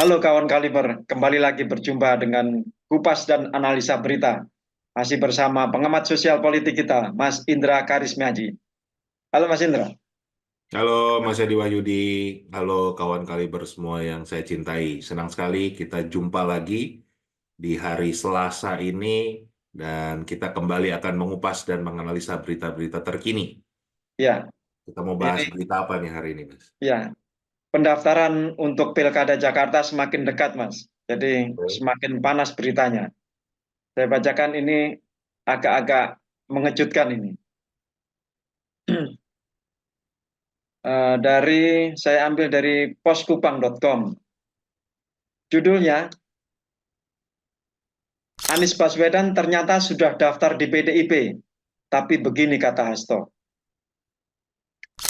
Halo kawan Kaliber, kembali lagi berjumpa dengan kupas dan analisa berita. Masih bersama pengamat sosial politik kita, Mas Indra Karismiaji. Halo Mas Indra. Halo Mas Edi Wahyudi, halo kawan Kaliber semua yang saya cintai. Senang sekali kita jumpa lagi di hari Selasa ini dan kita kembali akan mengupas dan menganalisa berita-berita terkini. Ya, Kita mau bahas ini berita apa nih hari ini, Mas? ya pendaftaran untuk Pilkada Jakarta semakin dekat, Mas. Jadi Oke. semakin panas beritanya. Saya bacakan ini agak-agak mengejutkan ini. Saya ambil dari poskupang.com. Judulnya, Anies Baswedan ternyata sudah daftar di PDIP, tapi begini kata Hasto.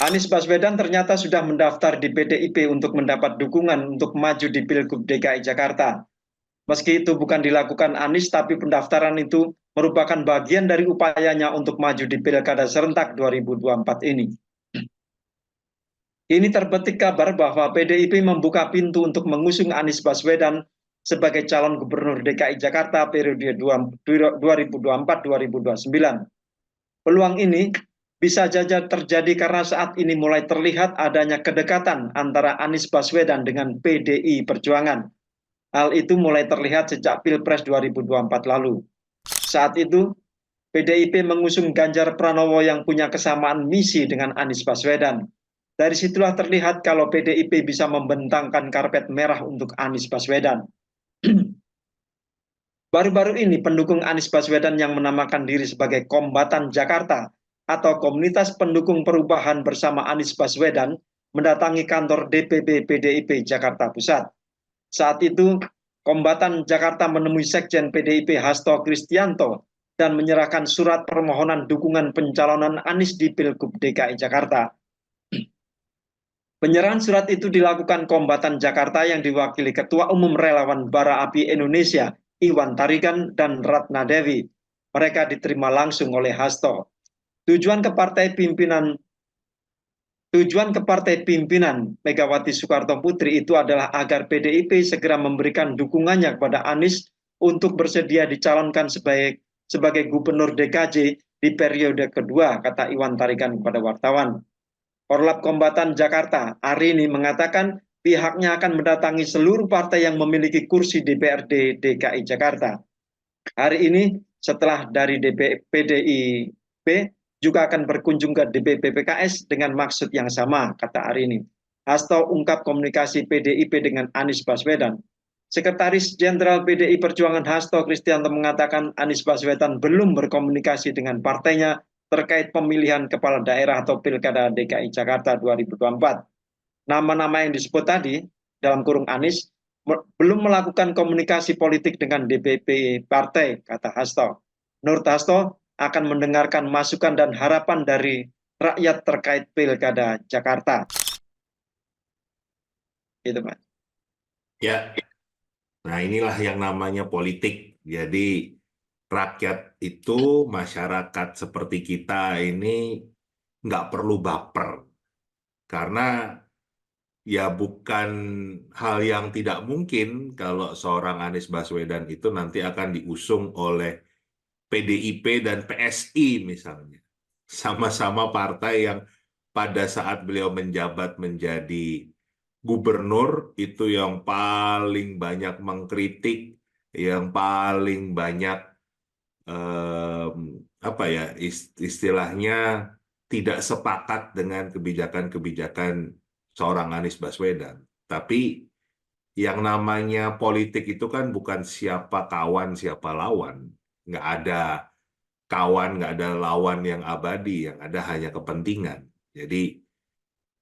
Anies Baswedan ternyata sudah mendaftar di PDIP untuk mendapat dukungan untuk maju di Pilgub DKI Jakarta. Meski itu bukan dilakukan Anies, tapi pendaftaran itu merupakan bagian dari upayanya untuk maju di Pilkada serentak 2024 ini. Ini terbetik kabar bahwa PDIP membuka pintu untuk mengusung Anies Baswedan sebagai calon gubernur DKI Jakarta periode 2024-2029. Peluang ini bisa saja terjadi karena saat ini mulai terlihat adanya kedekatan antara Anies Baswedan dengan PDI Perjuangan. Hal itu mulai terlihat sejak Pilpres 2024 lalu. Saat itu, PDIP mengusung Ganjar Pranowo yang punya kesamaan misi dengan Anies Baswedan. Dari situlah terlihat kalau PDIP bisa membentangkan karpet merah untuk Anies Baswedan. Baru-baru ini pendukung Anies Baswedan yang menamakan diri sebagai Kombatan Jakarta atau Komunitas Pendukung Perubahan bersama Anies Baswedan mendatangi kantor DPP PDIP Jakarta Pusat. Saat itu, Kombatan Jakarta menemui Sekjen PDIP Hasto Kristianto dan menyerahkan surat permohonan dukungan pencalonan Anies di Pilgub DKI Jakarta. Penyerahan surat itu dilakukan Kombatan Jakarta yang diwakili Ketua Umum Relawan Bara Api Indonesia, Iwan Tarigan dan Ratna Dewi. Mereka diterima langsung oleh Hasto. Tujuan ke partai pimpinan Tujuan ke partai pimpinan Megawati Soekarno Putri itu adalah agar PDIP segera memberikan dukungannya kepada Anies untuk bersedia dicalonkan sebagai gubernur DKJ di periode kedua, kata Iwan Tarigan kepada wartawan. Korlap Kombatan Jakarta hari ini mengatakan pihaknya akan mendatangi seluruh partai yang memiliki kursi DPRD DKI Jakarta. Hari ini setelah dari PDIP juga akan berkunjung ke DPP PKS dengan maksud yang sama, kata Arini. Hasto ungkap komunikasi PDIP dengan Anies Baswedan. Sekretaris Jenderal PDI Perjuangan Hasto Kristianto mengatakan Anies Baswedan belum berkomunikasi dengan partainya terkait pemilihan kepala daerah atau Pilkada DKI Jakarta 2024. Nama-nama yang disebut tadi dalam kurung Anies belum melakukan komunikasi politik dengan DPP partai, kata Hasto. Menurut Hasto, akan mendengarkan masukan dan harapan dari rakyat terkait Pilkada Jakarta. Gitu, Mas. Ya, nah inilah yang namanya politik. Jadi rakyat itu, masyarakat seperti kita ini nggak perlu baper. Karena ya bukan hal yang tidak mungkin kalau seorang Anies Baswedan itu nanti akan diusung oleh PDIP dan PSI misalnya. Sama-sama partai yang pada saat beliau menjabat menjadi gubernur itu yang paling banyak mengkritik, yang paling banyak em, apa ya istilahnya tidak sepakat dengan kebijakan-kebijakan seorang Anies Baswedan. Tapi yang namanya politik itu kan bukan siapa kawan, siapa lawan. Nggak ada kawan, nggak ada lawan yang abadi, yang ada hanya kepentingan. Jadi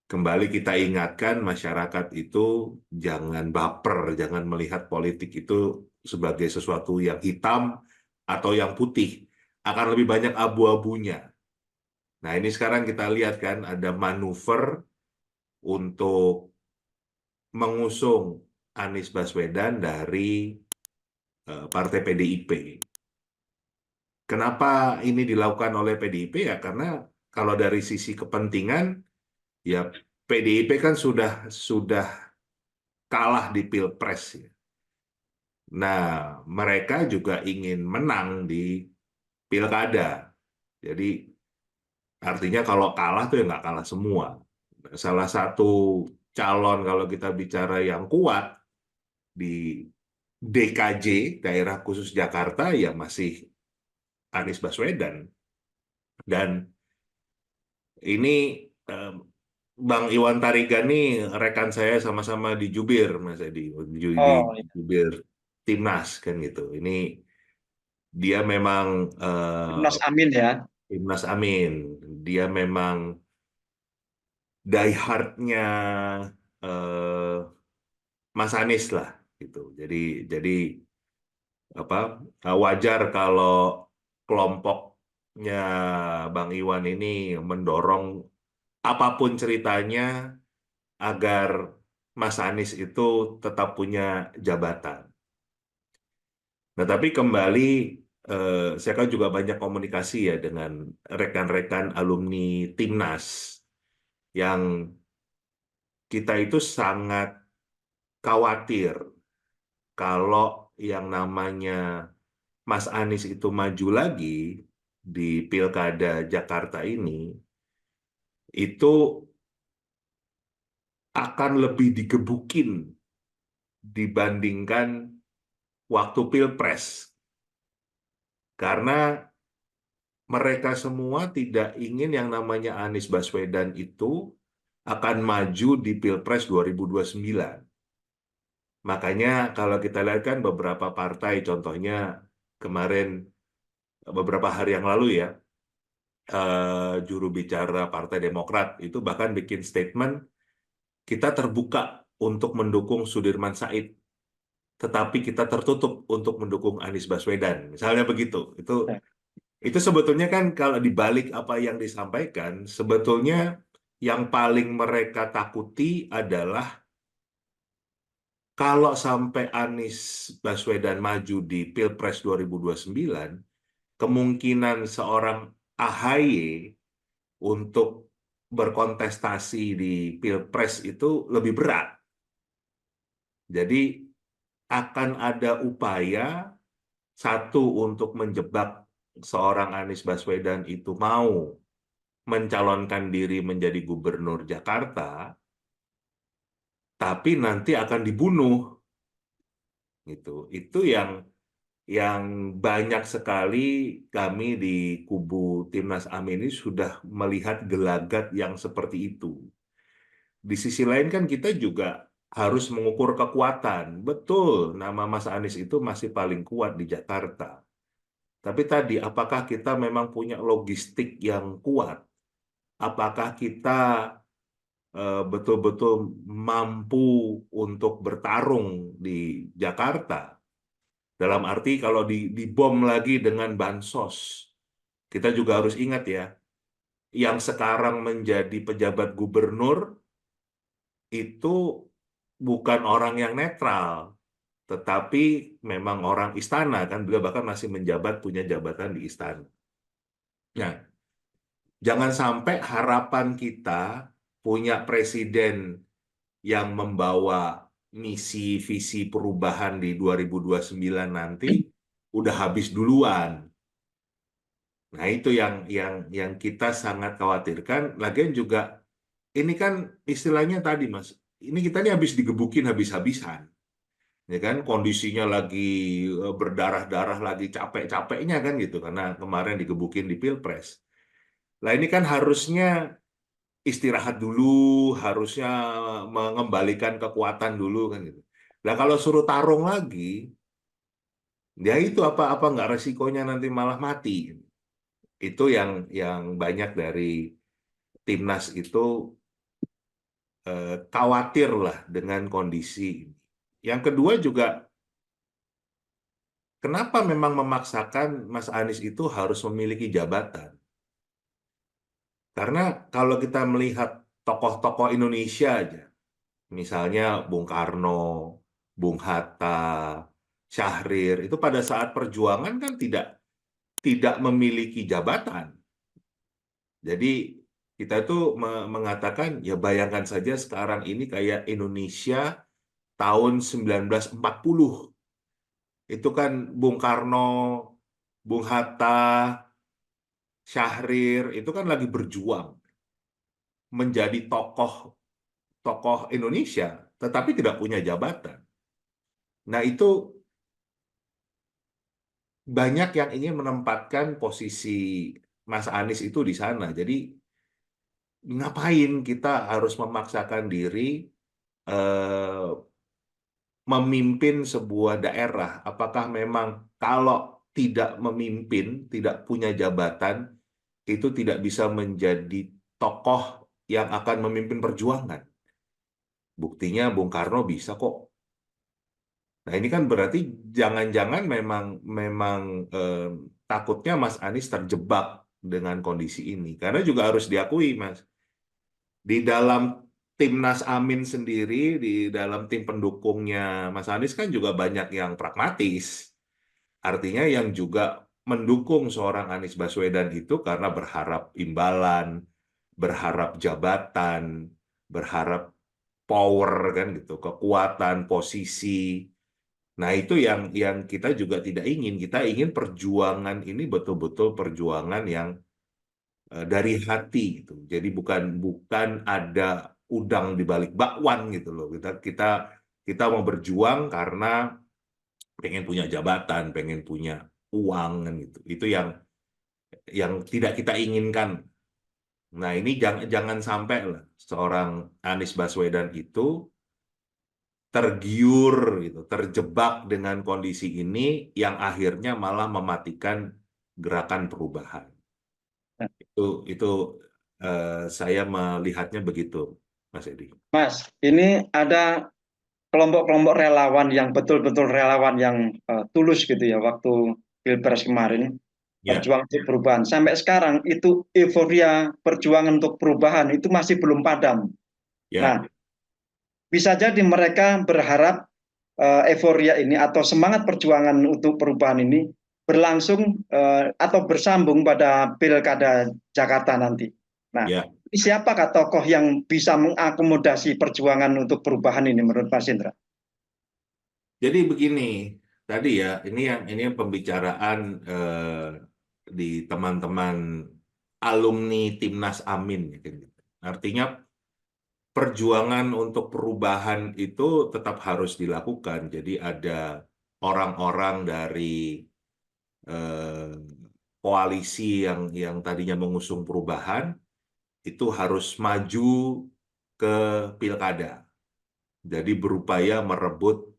kembali kita ingatkan masyarakat itu jangan baper, jangan melihat politik itu sebagai sesuatu yang hitam atau yang putih. Akan lebih banyak abu-abunya. Nah ini sekarang kita lihat kan ada manuver untuk mengusung Anies Baswedan dari Partai PDIP. Kenapa ini dilakukan oleh PDIP ya? Karena kalau dari sisi kepentingan, ya PDIP kan sudah kalah di Pilpres. Ya. Nah, mereka juga ingin menang di Pilkada. Jadi artinya kalau kalah tuh ya nggak kalah semua. Salah satu calon kalau kita bicara yang kuat di DKJ, Daerah Khusus Jakarta, ya masih Anies Baswedan. Dan ini eh, Bang Iwan Tarigan nih rekan saya sama-sama di Jubir, Mas Edi, di Oh, iya. Jubir Timnas kan gitu. Ini dia memang Timnas Amin ya. Timnas Amin. Dia memang diehardnya eh, Mas Anies lah gitu. Jadi apa wajar kalau kelompoknya Bang Iwan ini mendorong apapun ceritanya agar Mas Anies itu tetap punya jabatan. Nah, tapi kembali saya kan juga banyak komunikasi ya dengan rekan-rekan alumni Timnas yang kita itu sangat khawatir kalau yang namanya Mas Anies itu maju lagi di Pilkada Jakarta ini, itu akan lebih digebukin dibandingkan waktu Pilpres. Karena mereka semua tidak ingin yang namanya Anies Baswedan itu akan maju di Pilpres 2029. Makanya kalau kita lihat kan beberapa partai, contohnya kemarin beberapa hari yang lalu ya, juru bicara Partai Demokrat itu bahkan bikin statement, kita terbuka untuk mendukung Sudirman Said, tetapi kita tertutup untuk mendukung Anies Baswedan. Misalnya begitu. Itu sebetulnya kan kalau dibalik apa yang disampaikan, sebetulnya yang paling mereka takuti adalah kalau sampai Anies Baswedan maju di Pilpres 2029, kemungkinan seorang AHY untuk berkontestasi di Pilpres itu lebih berat. Jadi akan ada upaya satu untuk menjebak seorang Anies Baswedan itu mau mencalonkan diri menjadi gubernur Jakarta, tapi nanti akan dibunuh gitu. Itu yang banyak sekali kami di kubu Timnas Amin ini sudah melihat gelagat yang seperti itu. Di sisi lain kan kita juga harus mengukur kekuatan. Betul, nama Mas Anies itu masih paling kuat di Jakarta. Tapi tadi, apakah kita memang punya logistik yang kuat? Apakah kita betul-betul mampu untuk bertarung di Jakarta? Dalam arti kalau dibom lagi dengan bansos, kita juga harus ingat ya, yang sekarang menjadi pejabat gubernur itu bukan orang yang netral, tetapi memang orang istana kan, beliau bahkan masih menjabat punya jabatan di istana. Nah, jangan sampai harapan kita punya presiden yang membawa misi visi perubahan di 2029 nanti udah habis duluan. Nah, itu yang kita sangat khawatirkan. Lagian juga ini kan istilahnya tadi, Mas. Ini kita ini habis digebukin habis-habisan. Ya kan kondisinya lagi berdarah-darah, lagi capek-capeknya kan gitu karena kemarin digebukin di Pilpres. Nah, ini kan harusnya istirahat dulu, harusnya mengembalikan kekuatan dulu kan gitu. Nah, kalau suruh tarung lagi, ya itu apa nggak resikonya nanti malah mati. Itu yang banyak dari timnas itu khawatir lah dengan kondisi ini. Yang kedua juga, kenapa memang memaksakan Mas Anies itu harus memiliki jabatan? Karena kalau kita melihat tokoh-tokoh Indonesia aja, misalnya Bung Karno, Bung Hatta, Syahrir, itu pada saat perjuangan kan tidak memiliki jabatan. Jadi kita tuh mengatakan, ya bayangkan saja sekarang ini kayak Indonesia tahun 1940. Itu kan Bung Karno, Bung Hatta, Syahrir, itu kan lagi berjuang menjadi tokoh tokoh Indonesia, tetapi tidak punya jabatan. Nah, itu banyak yang ingin menempatkan posisi Mas Anies itu di sana. Jadi, ngapain kita harus memaksakan diri eh, memimpin sebuah daerah? Apakah memang kalau tidak memimpin, tidak punya jabatan, itu tidak bisa menjadi tokoh yang akan memimpin perjuangan? Buktinya Bung Karno bisa kok. Nah, ini kan berarti jangan-jangan memang memang eh, takutnya Mas Anies terjebak dengan kondisi ini. Karena juga harus diakui, Mas, di dalam Timnas Amin sendiri, di dalam tim pendukungnya Mas Anies kan juga banyak yang pragmatis. Artinya yang juga mendukung seorang Anies Baswedan itu karena berharap imbalan, berharap jabatan, berharap power kan gitu, kekuatan, posisi. Nah, itu yang kita juga tidak ingin. Kita ingin perjuangan ini betul-betul perjuangan yang dari hati gitu. Jadi bukan bukan ada udang di balik bakwan gitu loh. Kita mau berjuang karena pengen punya jabatan, pengen punya uang kan gitu. Itu yang tidak kita inginkan. Nah, ini jangan jangan sampai lah seorang Anies Baswedan itu tergiur gitu, terjebak dengan kondisi ini yang akhirnya malah mematikan gerakan perubahan. Itu saya melihatnya begitu, Mas Edi. Mas, ini ada kelompok-kelompok relawan yang betul-betul relawan yang tulus gitu ya waktu Pilpres kemarin Ya, berjuang untuk perubahan. Sampai sekarang itu euforia perjuangan untuk perubahan itu masih belum padam. ya. Nah, bisa jadi mereka berharap euforia ini atau semangat perjuangan untuk perubahan ini berlangsung atau bersambung pada Pilkada Jakarta nanti. Nah, Ya, siapakah tokoh yang bisa mengakomodasi perjuangan untuk perubahan ini menurut Mas Indra? jadi begini tadi ya, ini yang pembicaraan di teman-teman alumni Timnas Amin, ya, kan gitu. Artinya perjuangan untuk perubahan itu tetap harus dilakukan. Jadi ada orang-orang dari eh, koalisi yang tadinya mengusung perubahan itu harus maju ke pilkada. Jadi berupaya merebut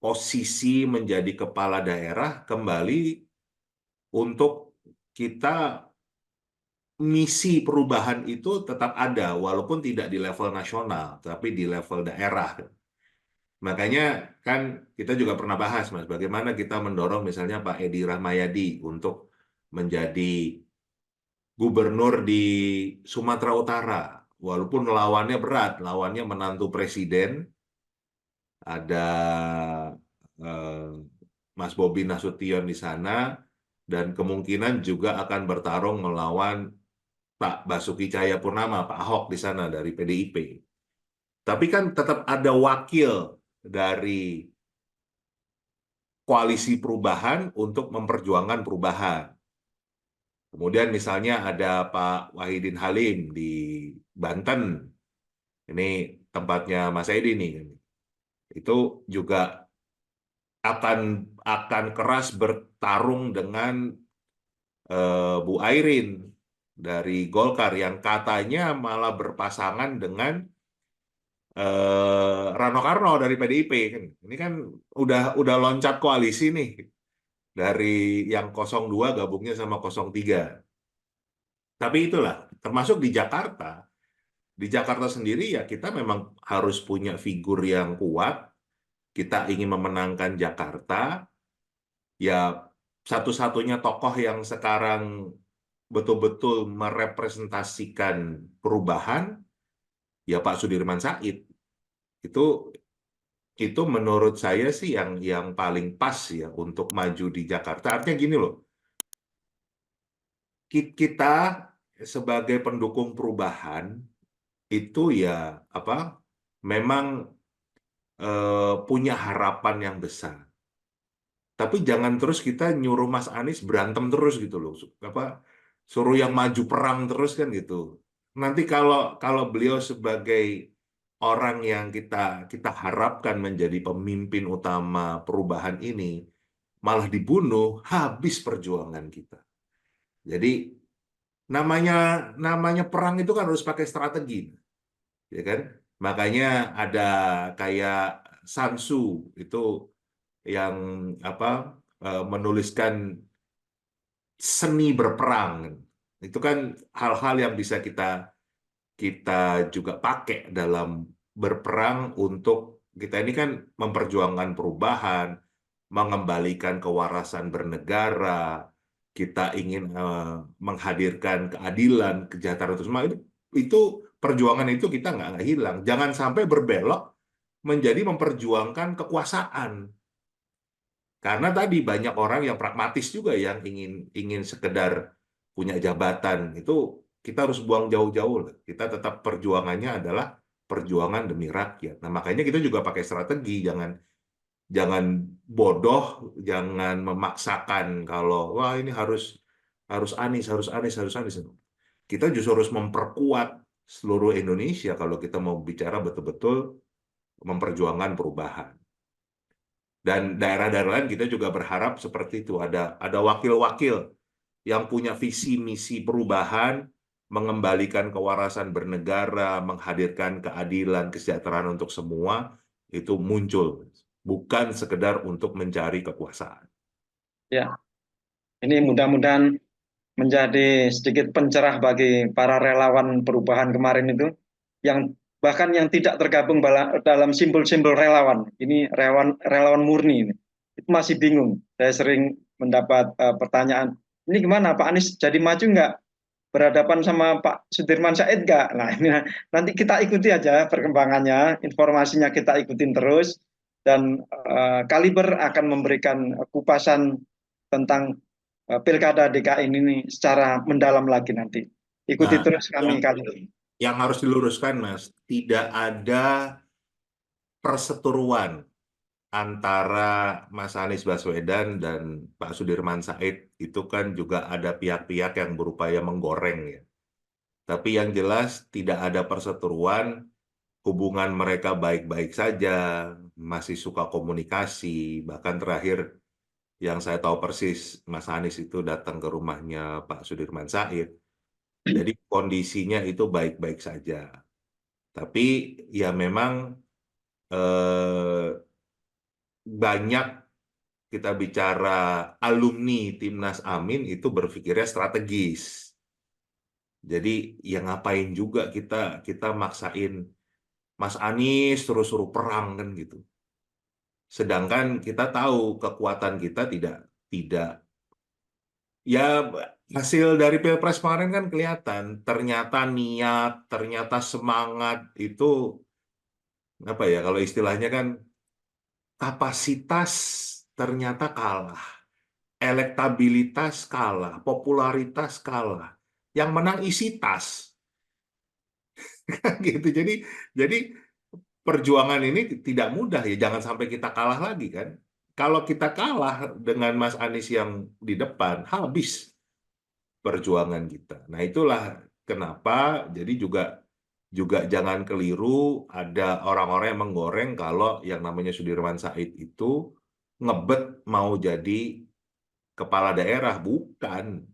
posisi menjadi kepala daerah kembali untuk kita misi perubahan itu tetap ada walaupun tidak di level nasional tapi di level daerah. Makanya kan kita juga pernah bahas, Mas, bagaimana kita mendorong misalnya Pak Edi Rahmayadi untuk menjadi gubernur di Sumatera Utara. Walaupun lawannya berat, lawannya menantu presiden, ada eh, Mas Bobi Nasution di sana, dan kemungkinan juga akan bertarung melawan Pak Basuki Cahayapurnama, Pak Ahok di sana dari PDIP. Tapi kan tetap ada wakil dari koalisi perubahan untuk memperjuangkan perubahan. Kemudian misalnya ada Pak Wahidin Halim di Banten. Ini tempatnya Mas Edi nih. Itu juga akan akan keras bertarung dengan Bu Airin dari Golkar yang katanya malah berpasangan dengan Rano Karno dari PDIP kan. Ini kan udah loncat koalisi nih dari yang 02 gabungnya sama 03. Tapi itulah termasuk di Jakarta. Di Jakarta sendiri ya kita memang harus punya figur yang kuat. Kita ingin memenangkan Jakarta. Ya satu-satunya tokoh yang sekarang betul-betul merepresentasikan perubahan ya Pak Sudirman Said. Itu itu menurut saya sih yang paling pas ya untuk maju di Jakarta. Artinya gini loh, kita sebagai pendukung perubahan itu ya apa? memang punya harapan yang besar. Tapi jangan terus kita nyuruh Mas Anies berantem terus gitu loh. Apa suruh yang maju perang terus kan gitu. Nanti kalau kalau beliau sebagai orang yang kita kita harapkan menjadi pemimpin utama perubahan ini malah dibunuh, habis perjuangan kita. Jadi namanya namanya perang itu kan harus pakai strategi, ya kan? Makanya ada kayak Sun Tzu itu yang apa menuliskan seni berperang. Itu kan hal-hal yang bisa kita kita juga pakai dalam berperang untuk kita ini kan memperjuangkan perubahan, mengembalikan kewarasan bernegara, kita ingin menghadirkan keadilan, kesejahteraan itu semua itu perjuangan itu kita nggak hilang. Jangan sampai berbelok menjadi memperjuangkan kekuasaan. Karena tadi banyak orang yang pragmatis juga yang ingin ingin sekedar punya jabatan. Itu kita harus buang jauh-jauh lah. Kita tetap perjuangannya adalah perjuangan demi rakyat. Nah, makanya kita juga pakai strategi, jangan jangan bodoh, jangan memaksakan kalau wah ini harus harus Anies, harus Anies, harus Anies. Kita justru harus memperkuat seluruh Indonesia kalau kita mau bicara betul-betul memperjuangkan perubahan. Dan daerah-daerah lain kita juga berharap seperti itu. Ada wakil-wakil yang punya visi misi perubahan, mengembalikan kewarasan bernegara, menghadirkan keadilan, kesejahteraan untuk semua, itu muncul. Bukan sekedar untuk mencari kekuasaan. Ya, ini mudah-mudahan menjadi sedikit pencerah bagi para relawan perubahan kemarin itu, yang bahkan yang tidak tergabung dalam simbol-simbol relawan. Ini relawan relawan murni ini. Itu masih bingung. Saya sering mendapat pertanyaan, ini gimana Pak Anies jadi maju nggak? Berhadapan sama Pak Sudirman Said nggak? Nah ini nanti kita ikuti aja perkembangannya, informasinya kita ikutin terus, dan Kaliber akan memberikan kupasan tentang Pilkada DKI ini secara mendalam lagi nanti. Ikuti Nah, terus yang kami kali ini. yang harus diluruskan, Mas, tidak ada perseteruan antara Mas Anies Baswedan dan Pak Sudirman Said. Itu kan juga ada pihak-pihak yang berupaya menggoreng ya. Tapi yang jelas tidak ada perseteruan, hubungan mereka baik-baik saja, masih suka komunikasi, bahkan terakhir yang saya tahu persis Mas Anies itu datang ke rumahnya Pak Sudirman Said. Jadi kondisinya itu baik-baik saja. Tapi ya memang eh, banyak kita bicara alumni Timnas Amin itu berpikirnya strategis. Jadi ya ngapain juga kita kita maksain Mas Anies terus suruh perang kan gitu. Sedangkan kita tahu kekuatan kita tidak tidak ya hasil dari Pilpres kemarin kan kelihatan ternyata niat, ternyata semangat itu apa ya kalau istilahnya kan kapasitas ternyata kalah, elektabilitas kalah, popularitas kalah. Yang menang isi tas. Gitu. Jadi perjuangan ini tidak mudah ya, jangan sampai kita kalah lagi kan. Kalau kita kalah dengan Mas Anies yang di depan, habis perjuangan kita. Nah, itulah kenapa jadi juga juga jangan keliru ada orang-orang yang menggoreng kalau yang namanya Sudirman Said itu ngebet mau jadi kepala daerah, bukan.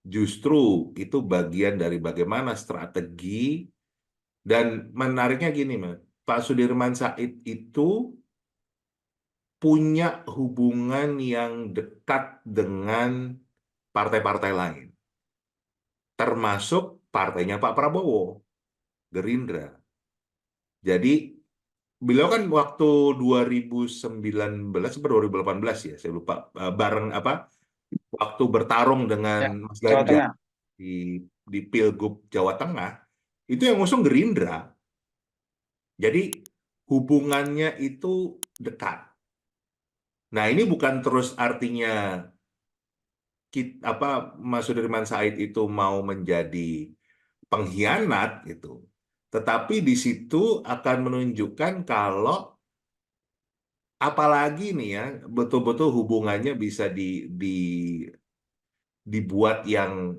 Justru itu bagian dari bagaimana strategi dan menariknya gini, Mas. Pak Sudirman Said itu punya hubungan yang dekat dengan partai-partai lain, termasuk partainya Pak Prabowo, Gerindra. Jadi beliau kan waktu 2019 atau 2018 ya, saya lupa, bareng apa waktu bertarung dengan Ya, Mas Jawa Ganjar Tengah. di di Pilgub Jawa Tengah, itu yang ngusung Gerindra. Jadi hubungannya itu dekat. Nah, ini bukan terus artinya Mas Sudirman Said itu mau menjadi pengkhianat gitu. Tetapi di situ akan menunjukkan kalau apalagi nih ya, betul-betul hubungannya bisa dibuat yang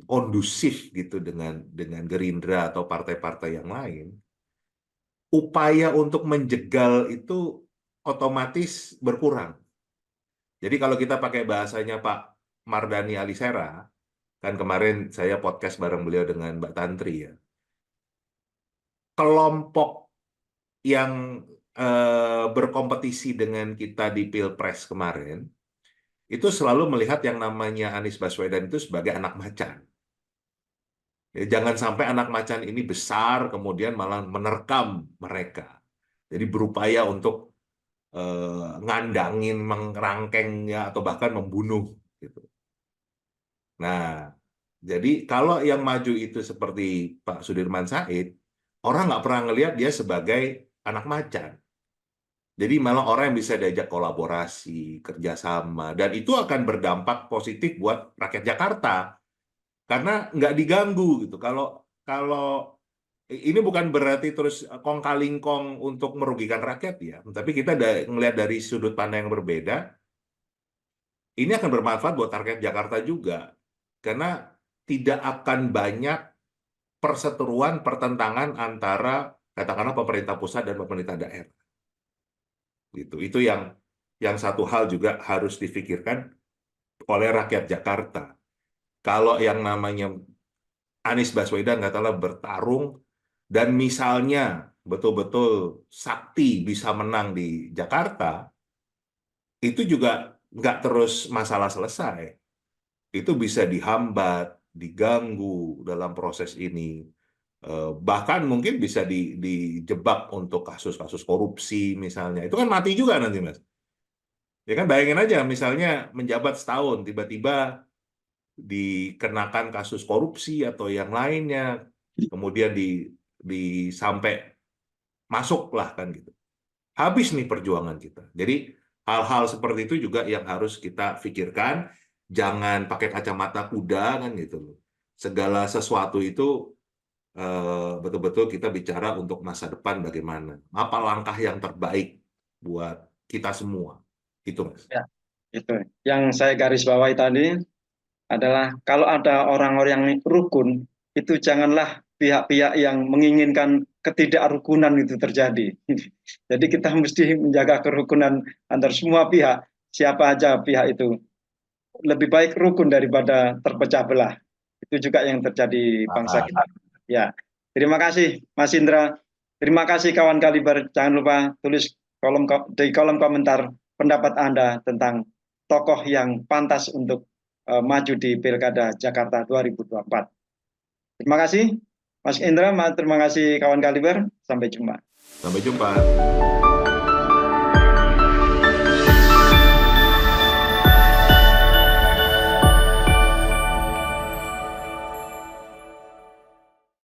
kondusif gitu dengan Gerindra atau partai-partai yang lain, upaya untuk menjegal itu otomatis berkurang. Jadi kalau kita pakai bahasanya Pak Mardhani Alisera, kan kemarin saya podcast bareng beliau dengan Mbak Tantri ya, kelompok yang berkompetisi dengan kita di Pilpres kemarin, itu selalu melihat yang namanya Anies Baswedan itu sebagai anak macan. Ya, jangan sampai anak macan ini besar, kemudian malah menerkam mereka. Jadi berupaya untuk ngandangin, mengerangkengnya, atau bahkan membunuh. Gitu. Nah, jadi kalau yang maju itu seperti Pak Sudirman Said, orang nggak pernah ngelihat dia sebagai anak macan. Jadi malah orang yang bisa diajak kolaborasi, kerjasama, dan itu akan berdampak positif buat rakyat Jakarta karena nggak diganggu gitu. Kalau kalau ini bukan berarti terus kong kali kong untuk merugikan rakyat ya, tapi kita ngelihat dari sudut pandang yang berbeda, ini akan bermanfaat buat rakyat Jakarta juga karena tidak akan banyak perseteruan, pertentangan antara katakanlah pemerintah pusat dan pemerintah daerah. Gitu. Itu yang satu hal juga harus difikirkan oleh rakyat Jakarta. Kalau yang namanya Anies Baswedan katakanlah bertarung dan misalnya betul-betul sakti bisa menang di Jakarta, itu juga nggak terus masalah selesai. Itu bisa dihambat, diganggu dalam proses ini. Bahkan mungkin bisa dijebak untuk kasus-kasus korupsi misalnya. Itu kan mati juga nanti, Mas. Ya kan bayangin aja misalnya menjabat setahun tiba-tiba dikenakan kasus korupsi atau yang lainnya, kemudian sampai masuk lah kan gitu. Habis nih perjuangan kita. Jadi hal-hal seperti itu juga yang harus kita pikirkan, jangan pakai kacamata kuda kan gitu loh. Segala sesuatu itu betul-betul kita bicara untuk masa depan bagaimana. Apa langkah yang terbaik buat kita semua. Itu, Mas. Ya, itu. Yang saya garis bawahi tadi adalah kalau ada orang-orang yang rukun, itu janganlah pihak-pihak yang menginginkan ketidakrukunan itu terjadi. Jadi kita mesti menjaga kerukunan antar semua pihak, siapa aja pihak itu. Lebih baik rukun daripada terpecah belah. Itu juga yang terjadi bangsa Sepakat. kita. Ya, terima kasih Mas Indra. Terima kasih kawan Kaliber. Jangan lupa tulis di kolom komentar pendapat Anda tentang tokoh yang pantas untuk maju di Pilkada Jakarta 2024. Terima kasih Mas Indra, terima kasih kawan Kaliber. Sampai jumpa. Sampai jumpa.